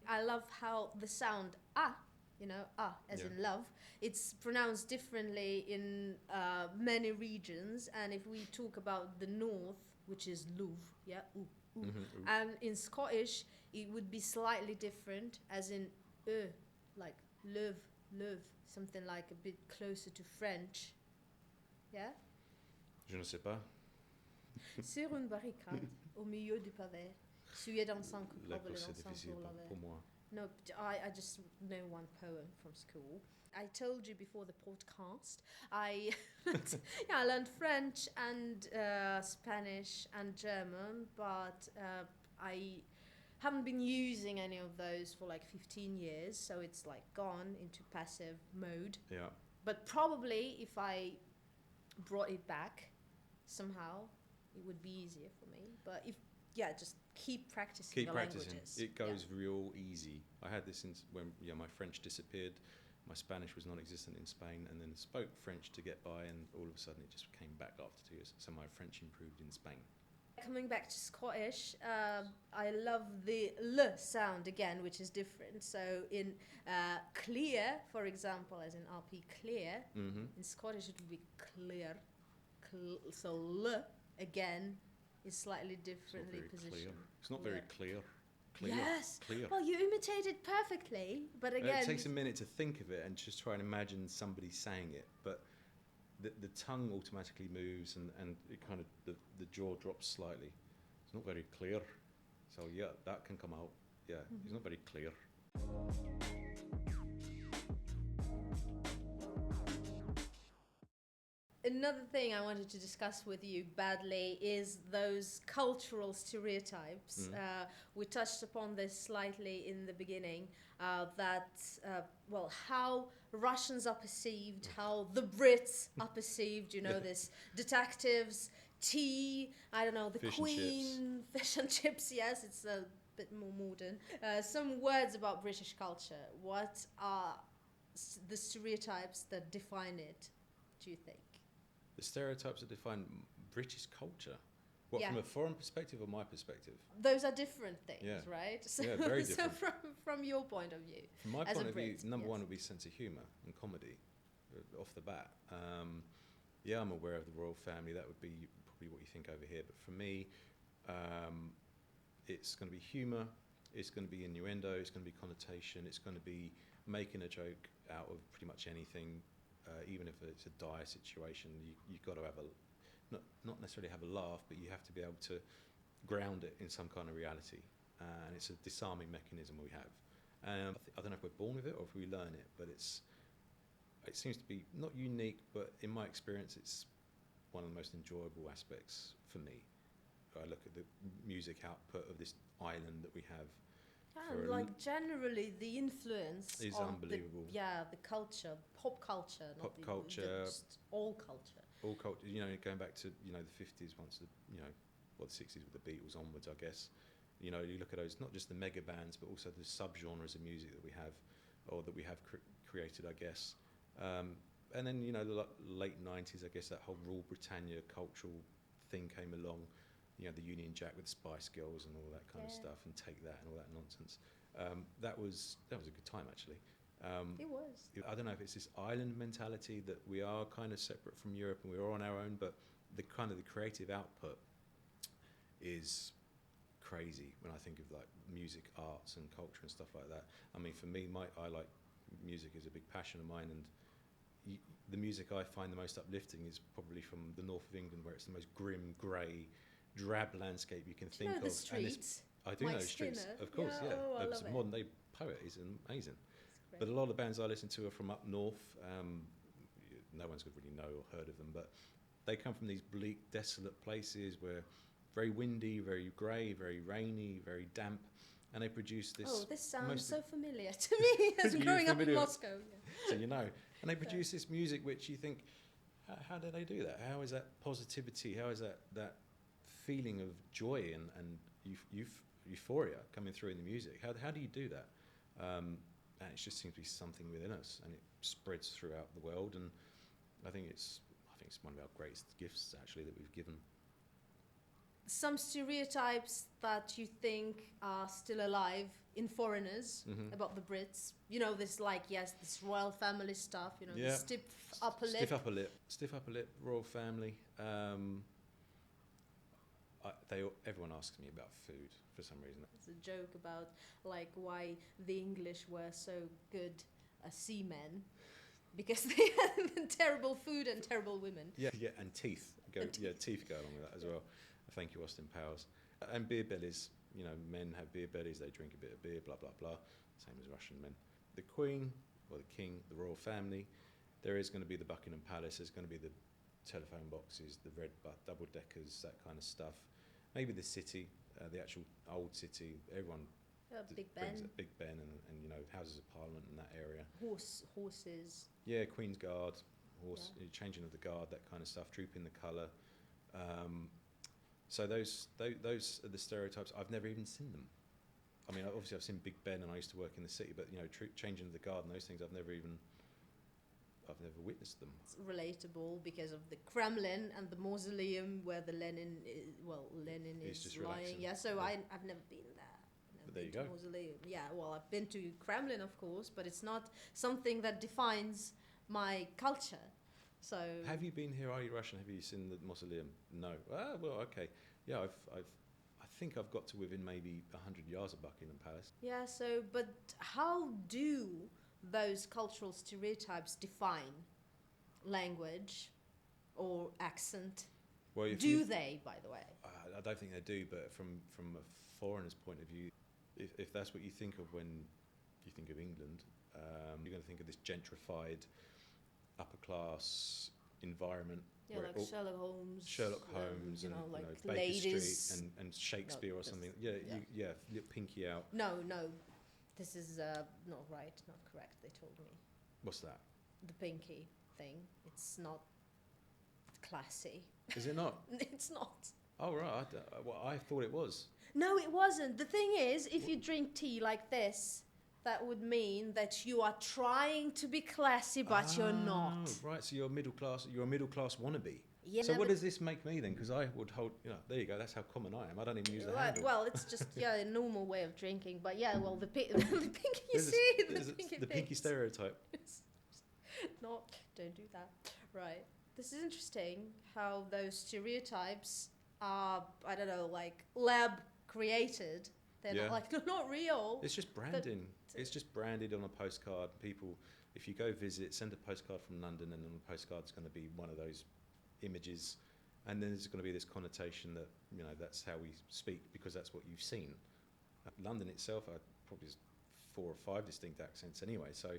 I love how the sound as in love, it's pronounced differently in many regions. And if we talk about the north, which is luv, and in Scottish, it would be slightly different, as in like love, something like a bit closer to French. Yeah? Je ne sais pas. Sur une barricade, au milieu du pavé, sué dansant La coupable c'est dansant difficile pour la veille. pour moi. No, I just know one poem from school. I told you before the podcast, I learned French and Spanish and German, but I haven't been using any of those for 15 years, so it's gone into passive mode. Yeah. But probably if I brought it back somehow, it would be easier for me. But just keep practicing Keep the practicing. languages. It goes real easy. I had this when my French disappeared. My Spanish was non-existent in Spain, and then spoke French to get by, and all of a sudden it just came back after 2 years. So my French improved in Spain. Coming back to Scottish, I love the L sound again, which is different. So in clear, for example, as in RP clear, in Scottish it would be clear. So L again is slightly differently positioned. It's not very clear. Clear. Yes. Clear. Well, you imitated perfectly, but again, it takes a minute to think of it and just try and imagine somebody saying it, but the tongue automatically moves, and it kind of the jaw drops slightly. It's not very clear. So yeah, that can come out. Yeah, it's not very clear. Another thing I wanted to discuss with you badly is those cultural stereotypes. We touched upon this slightly in the beginning, how Russians are perceived, how the Brits are perceived, this detectives, tea, I don't know, the Fish Queen, fish and chips, yes, it's a bit more modern. Some words about British culture. What are the stereotypes that define it, do you think? The stereotypes that define British culture. What, from a foreign perspective or my perspective? Those are different things, right? So, yeah, very different. So from your point of view, from my point of view, Brit, number one would be sense of humour and comedy, off the bat. I'm aware of the royal family. That would be probably what you think over here. But for me, it's going to be humour. It's going to be innuendo. It's going to be connotation. It's going to be making a joke out of pretty much anything. Even if it's a dire situation, you've got to have not necessarily have a laugh, but you have to be able to ground it in some kind of reality. And it's a disarming mechanism we have. I don't know if we're born with it or if we learn it, but it seems to be not unique, but in my experience, it's one of the most enjoyable aspects for me. I look at the music output of this island that we have. Generally, the influence is of unbelievable. The culture, pop culture, just all culture. All culture. Going back to the 50s, once the 60s with the Beatles onwards, I guess. You look at those, not just the mega bands, but also the subgenres of music that we have, or that we have created, I guess. And then the late 90s, I guess that whole Rule Britannia cultural thing came along. The Union Jack with Spice Girls and all that kind of stuff, and Take That and all that nonsense. That was a good time, actually. It was. I don't know if it's this island mentality that we are kind of separate from Europe and we're on our own, but the creative output is crazy when I think of like music, arts and culture and stuff like that. I mean, for me, I like music is a big passion of mine, and the music I find the most uplifting is probably from the north of England, where it's the most grim, grey, drab landscape you can think of. The streets? I do know the streets, of course, yeah. Oh, It's a modern day poet, he's amazing. But a lot of the bands I listen to are from up north. No one's going to really know or heard of them, but they come from these bleak, desolate places where very windy, very grey, very rainy, very damp, and they produce this. Oh, this sounds so familiar to me as growing up in Moscow. So and they produce this music which you think, how do they do that? How is that positivity? How is that feeling of joy and euphoria coming through in the music? How do you do that? And it just seems to be something within us, and it spreads throughout the world. And I think it's one of our greatest gifts actually that we've given. Some stereotypes that you think are still alive in foreigners about the Brits. This this royal family stuff. The stiff upper lip. Stiff upper lip. Royal family. Everyone asks me about food for some reason. It's a joke about why the English were so good seamen, because they had terrible food and terrible women. Yeah, and teeth. Teeth go along with that as well. Thank you, Austin Powers. And beer bellies. Men have beer bellies. They drink a bit of beer. Blah blah blah. Same as Russian men. The Queen or the King, the royal family. There is going to be the Buckingham Palace. There's going to be the telephone boxes, the red double deckers, that kind of stuff. Maybe the city, the actual old city. Everyone Big Ben. Big Ben and Houses of Parliament in that area. Horses. Yeah, Queen's Guard, changing of the guard, that kind of stuff. Trooping the colour. So those are the stereotypes. I've never even seen them. I mean, obviously I've seen Big Ben and I used to work in the city, but changing the guard and those things, I've never witnessed them. It's relatable because of the Kremlin and the mausoleum where the Lenin is just lying. relaxing. Yeah, so Yeah. I've never been there. But there you go. Mausoleum. Yeah, well, I've been to Kremlin, of course, but it's not something that defines my culture. So Have you been here? Are you Russian? Have you seen the mausoleum? No. Ah, well, okay. Yeah, I think I've got to within maybe 100 yards of Buckingham Palace. yeah, so but how do those cultural stereotypes define language or accent? Well, if Do they, by the way? I don't think they do, but from a foreigner's point of view, if that's what you think of when you think of England, you're going to think of this gentrified, upper class environment. Yeah, where like it all- Sherlock Holmes, and and like Baker ladies. Street and Shakespeare or that's- something. yeah. Little pinky out. No, this is not right, not correct. They told me What's that? the pinky thing. It's not classy. Is it not? It's not. Oh right. I thought it was. No, it wasn't. The thing is, if you drink tea like this, that would mean that you are trying to be classy, but you're not. Right. So you're middle class. You're a middle class wannabe. Yeah, So what does this make me then? Because I would hold. There you go. That's how common I am. I don't even use the handle. Well, it's just a normal way of drinking. But yeah, well, the pinky. You There's see, there's the pinky. the pinky things. stereotype. No, don't do that. Right. This is interesting how those stereotypes are, I don't know, like lab created. They're Yeah. not real. It's just branding. It's just branded on a postcard. People, if you go visit, send a postcard from London, and on the postcard's going to be one of those images, and then there's going to be this connotation that that's how we speak because that's what you've seen. London itself, probably has 4 or 5 distinct accents anyway. So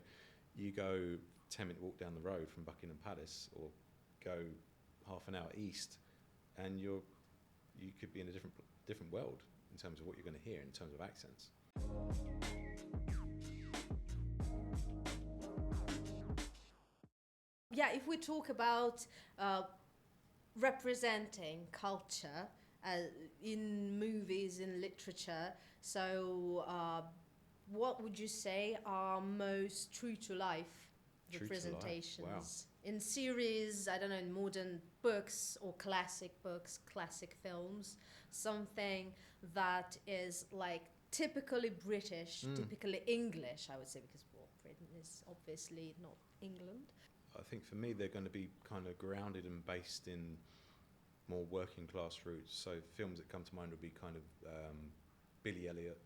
you go 10-minute walk down the road from Buckingham Palace, or go half an hour east, and you could be in a different world in terms of what you're going to hear in terms of accents. Yeah, if we talk about representing culture in movies, in literature, so what would you say are most true to life True to life, representations? wow. In series, I don't know, in modern books or classic books, classic films, something that is like typically British, typically English, I would say, because Britain is obviously not England. I think for me they're going to be kind of grounded and based in more working class roots. So films that come to mind would be kind of Billy Elliot,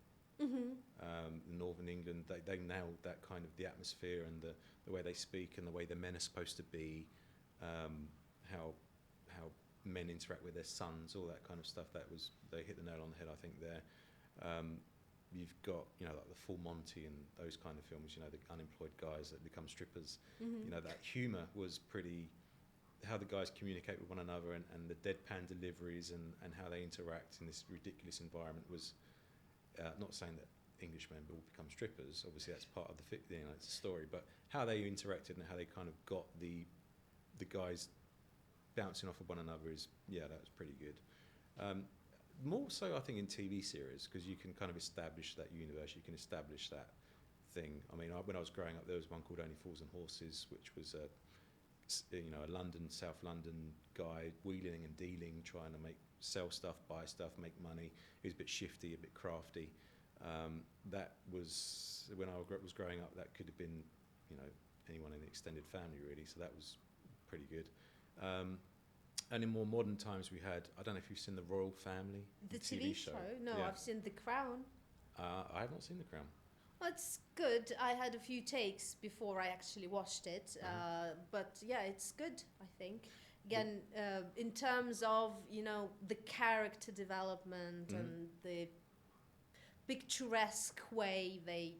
Northern England. They nailed that kind of the atmosphere and the way they speak and the way the men are supposed to be, how men interact with their sons, all that kind of stuff. They hit the nail on the head, I think, there. You've got, like the Full Monty and those kind of films, the unemployed guys that become strippers. That humour was pretty, how the guys communicate with one another and the deadpan deliveries and how they interact in this ridiculous environment was, not saying that Englishmen will become strippers, obviously that's part of it's a story, but how they interacted and how they kind of got the guys bouncing off of one another that was pretty good. More so, I think, in TV series, because you can kind of establish that universe, you can establish that thing. I mean, when I was growing up, there was one called Only Fools and Horses, which was a South London guy wheeling and dealing, trying to sell stuff, buy stuff, make money. He was a bit shifty, a bit crafty. That was, when I was growing up, that could have been, anyone in the extended family, really, so that was pretty good. And in more modern times, we had, I don't know if you've seen The Royal Family, The TV show? No, Yeah. I've seen The Crown. I have not seen The Crown. Well, it's good. I had a few takes before I actually watched it, but yeah, it's good, I think. Again, in terms of, the character development and the picturesque way they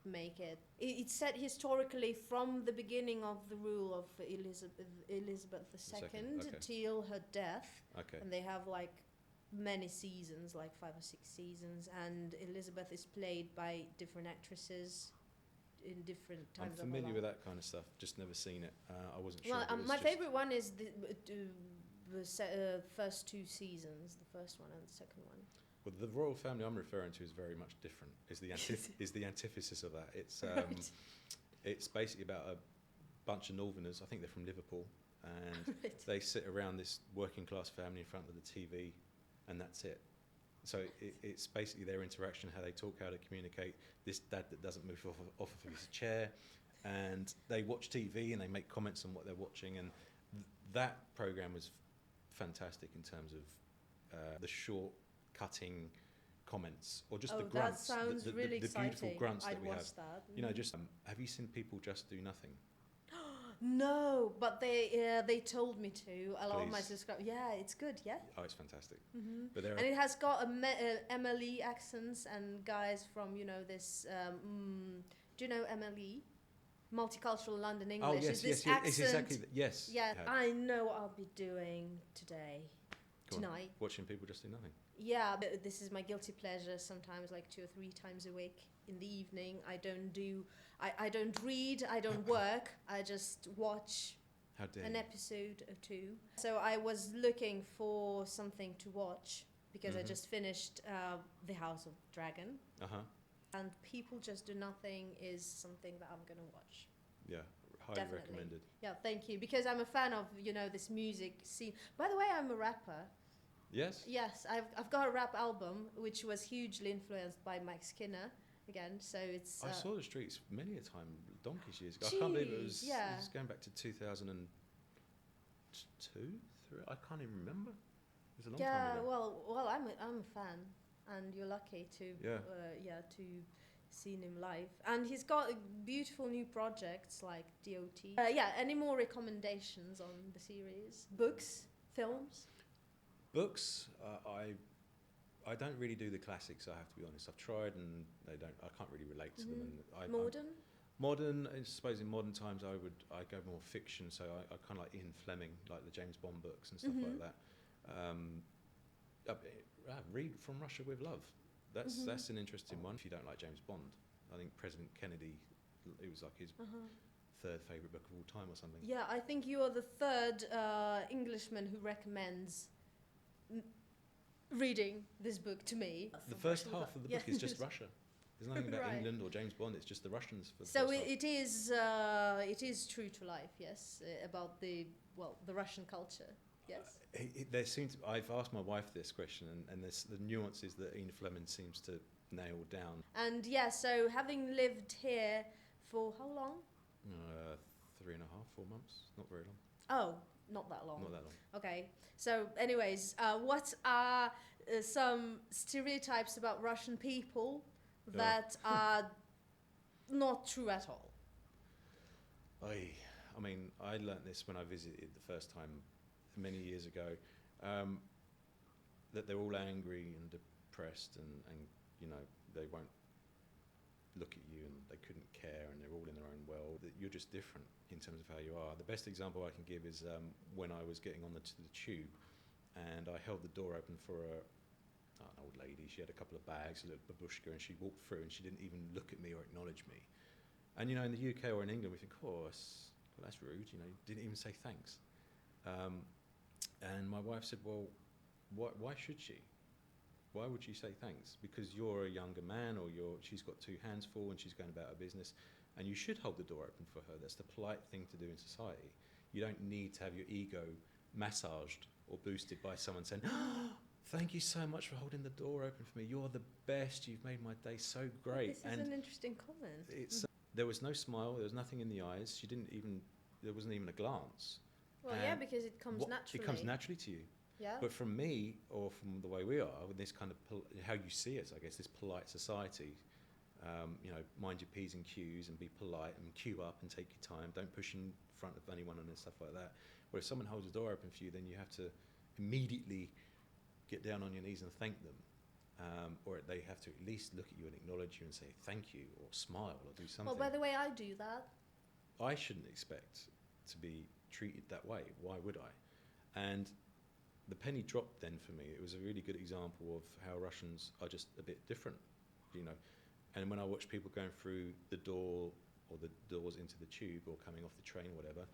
make it. It's set historically from the beginning of the rule of Elizabeth II Okay. till her death. Okay. And they have like many seasons, like 5 or 6 seasons, and Elizabeth is played by different actresses in different I'm times familiar of her with life. that kind of stuff, just never seen it. I wasn't sure. Well, if it was my just- favorite one is first two seasons, the first one and the second one. Well, the royal family I'm referring to is very much different. Is the antithesis of that. It's Right. it's basically about a bunch of Northerners. I think they're from Liverpool, and Right. they sit around this working class family in front of the TV, and that's it. So it's basically their interaction, how they talk, how they communicate. This dad that doesn't move off of his chair, and they watch TV and they make comments on what they're watching, and that program was fantastic in terms of the short, cutting comments, or just the grunts, that sounds really the beautiful exciting. grunts that I'd we have. watch that. You know, just have you seen people just do nothing? No, but they told me to. A lot of my Please. subscribers. Yeah, it's good. Yeah. Oh, it's fantastic. Mm-hmm. But there And it has got MLE accents and guys from this. Do you know MLE? Multicultural London English. oh yes, Is this yes, accent? it's exactly yes. Yeah, Yeah. I know what I'll be doing today, Go on. tonight. Watching people just do nothing. Yeah, but this is my guilty pleasure. Sometimes, like 2 or 3 times a week in the evening. I don't read. I don't work. I just watch How dare an you? episode or 2. So I was looking for something to watch because I Mhm. just finished The House of Dragon, Uh-huh. and People Just Do Nothing is something that I'm gonna watch. Yeah, highly Definitely. recommended. Yeah, thank you, because I'm a fan of this music scene. By the way, I'm a rapper. Yes? Yes, I've got a rap album which was hugely influenced by Mike Skinner again. So it's I saw the streets many a time, donkey's years ago. I can't believe it was, yeah. it was going back to 2002, 3? I can't even remember. It was a long time yeah. ago. Well, I'm a fan, and you're lucky to Yeah. to seen him live, and he's got beautiful new projects like DOT. Yeah. Any more recommendations on the series? Books, films? Books, I don't really do the classics, I have to be honest. I've tried and I can't really relate to them. And Modern? I suppose in modern times I go more fiction, so I kind of like Ian Fleming, like the James Bond books and stuff like that. Read From Russia with Love. That's an interesting one if you don't like James Bond. I think President Kennedy, it was like his third favourite book of all time or something. Yeah, I think you are the third Englishman who recommends reading this book to me. The first half of the book is just Russia. There's nothing about Right. England or James Bond. It's just the Russians. For the So first half. it is true to life, yes, about the Russian culture, yes. There seems I've asked my wife this question, and there's the nuances that Ian Fleming seems to nail down. And yeah, so having lived here for how long? 3.5, 4 months. Not very long. Oh, not that long. Not that long. Okay. So, anyways, what are some stereotypes about Russian people that are not true at all? I mean, I learnt this when I visited the first time many years ago, that they're all angry and depressed, and they won't look at you, and they couldn't care, and they're all in their own world. That you're just different in terms of how you are. The best example I can give is when I was getting on the tube, and I held the door open for an old lady. She had a couple of bags, a little babushka, and she walked through, and she didn't even look at me or acknowledge me. And in the UK or in England, we think, that's rude. Didn't even say thanks. And my wife said, well, why should she? Why would she say thanks? Because you're a younger man, or she's got 2 hands full and she's going about her business, and you should hold the door open for her. That's the polite thing to do in society. You don't need to have your ego massaged or boosted by someone saying, thank you so much for holding the door open for me. You're the best. You've made my day so great. This is an interesting comment. There was no smile. There was nothing in the eyes. There wasn't even a glance. Well, yeah, because it comes naturally. It comes naturally to you. Yeah. But from me, or from the way we are, with this kind of how you see us, I guess, this polite society, mind your P's and Q's and be polite and queue up and take your time. Don't push in front of anyone and stuff like that. Where if someone holds the door open for you, then you have to immediately get down on your knees and thank them. Or they have to at least look at you and acknowledge you and say thank you, or smile, or do something. Well, by the way, I do that. I shouldn't expect to be treated that way. Why would I? And the penny dropped then for me. It was a really good example of how Russians are just a bit different, And when I watch people going through the door or the doors into the tube or coming off the train, whatever,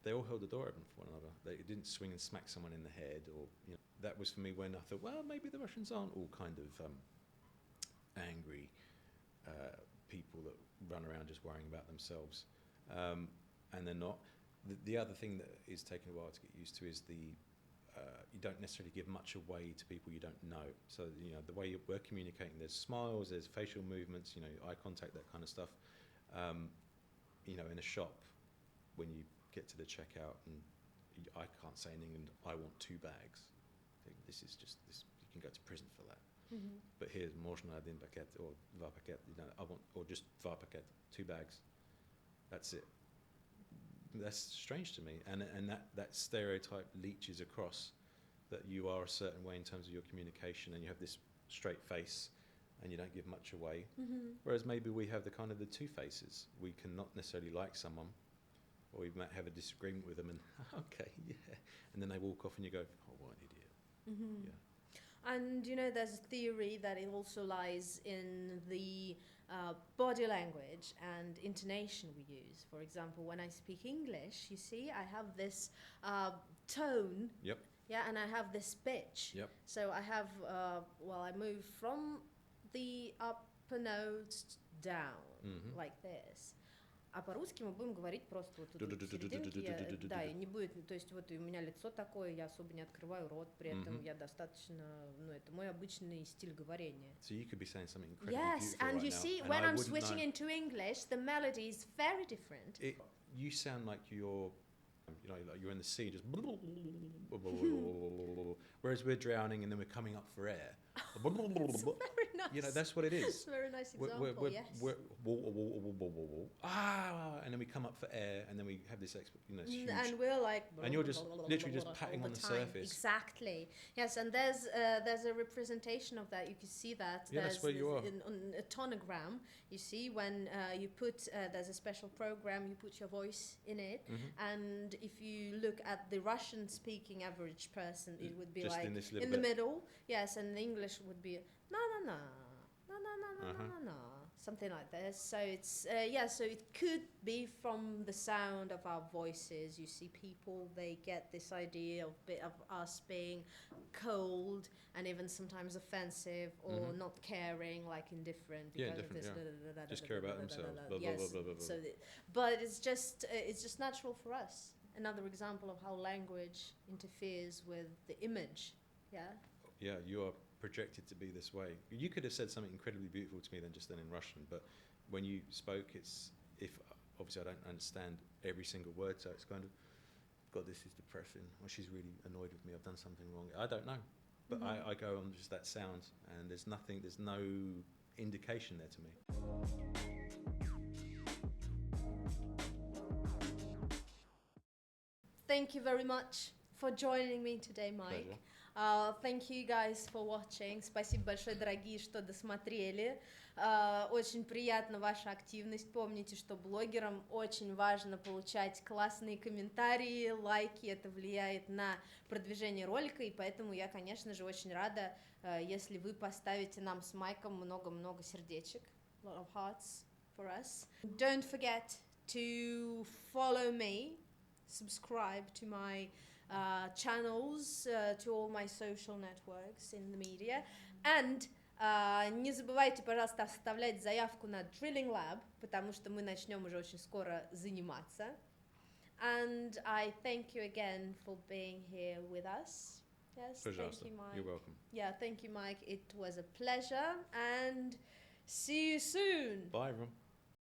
they all held the door open for one another. They didn't swing and smack someone in the head, or that was for me when I thought, well, maybe the Russians aren't all kind of angry people that run around just worrying about themselves, and they're not. The other thing that is taking a while to get used to is you don't necessarily give much away to people you don't know. So the way we're communicating, there's smiles, there's facial movements, eye contact, that kind of stuff. In a shop, when you get to the checkout, and I can't say in England, I want 2 bags. I think this is just this. You can go to prison for that. Mm-hmm. But here's можно один пакет or 2 пакет. I want, or just 2 пакет, 2 bags. That's it. That's strange to me, and that stereotype leaches across that you are a certain way in terms of your communication, and you have this straight face, and you don't give much away. Mm-hmm. Whereas maybe we have the kind of the 2 faces. We can not necessarily like someone, or we might have a disagreement with them, and okay, yeah, and then they walk off, and you go, oh, what an idiot. Mm-hmm. Yeah. And there's a theory that it also lies in the body language and intonation we use. For example, when I speak English, you see, I have this tone. Yep. Yeah, and I have this pitch. Yep. So I have, I move from the upper notes down, Mm-hmm. like this. А по-русски мы будем говорить просто вот тут в серединке, да, и не будет, то есть вот и у меня лицо такое, я особо не открываю рот, при этом я достаточно, это мой обычный стиль говорения. So you could be saying something incredibly Yes, beautiful and right you now, see, and when I I'm wouldn't switching know. into English, the melody is very different. You sound like you're in the sea, just whereas we're drowning and then we're coming up for air. It's very nice. That's what it is. It's a very nice example, yes. And then we come up for air, and then we have this huge. And we're like, and you're just literally just patting on the surface. Exactly. Yes, and there's a representation of that. You can see that. Yeah, that's where you are. On a tonogram, you see when you put there's a special program. You put your voice in it, and if you look at the Russian-speaking average person, it would be just like in the middle. Yes, and the English would be no, something like this. So it's so it could be from the sound of our voices. You see, people, they get this idea of us being cold and even sometimes offensive or not caring, like indifferent. Yeah, because of indifferent, this, just care about themselves. Blah, blah, yes. blah, blah, blah. So, but it's just natural for us. Another example of how language interferes with the image. Yeah. Yeah, you are projected to be this way. You could have said something incredibly beautiful to me just then in Russian, but when you spoke, obviously I don't understand every single word, so it's kind of, God, this is depressing, or she's really annoyed with me, I've done something wrong. I don't know, but I go on just that sound, and there's no indication there to me. Thank you very much for joining me today, Mike. Pleasure. Thank you guys for watching. Спасибо большое, дорогие, что досмотрели. Очень приятна ваша активность. Помните, что блогерам очень важно получать классные комментарии, лайки. Это влияет на продвижение ролика, и поэтому я, конечно же, очень рада, если вы поставите нам с Майком много-много сердечек. A lot of hearts for us. Don't forget to follow me, subscribe to my channels, to all my social networks in the media, and не забывайте, пожалуйста, оставлять заявку на Drilling Lab, потому что мы начнем уже очень скоро заниматься. And I thank you again for being here with us. Yes, Пожалуйста. thank you, Mike. You're welcome. Yeah, thank you, Mike. It was a pleasure, and see you soon. Bye, everyone.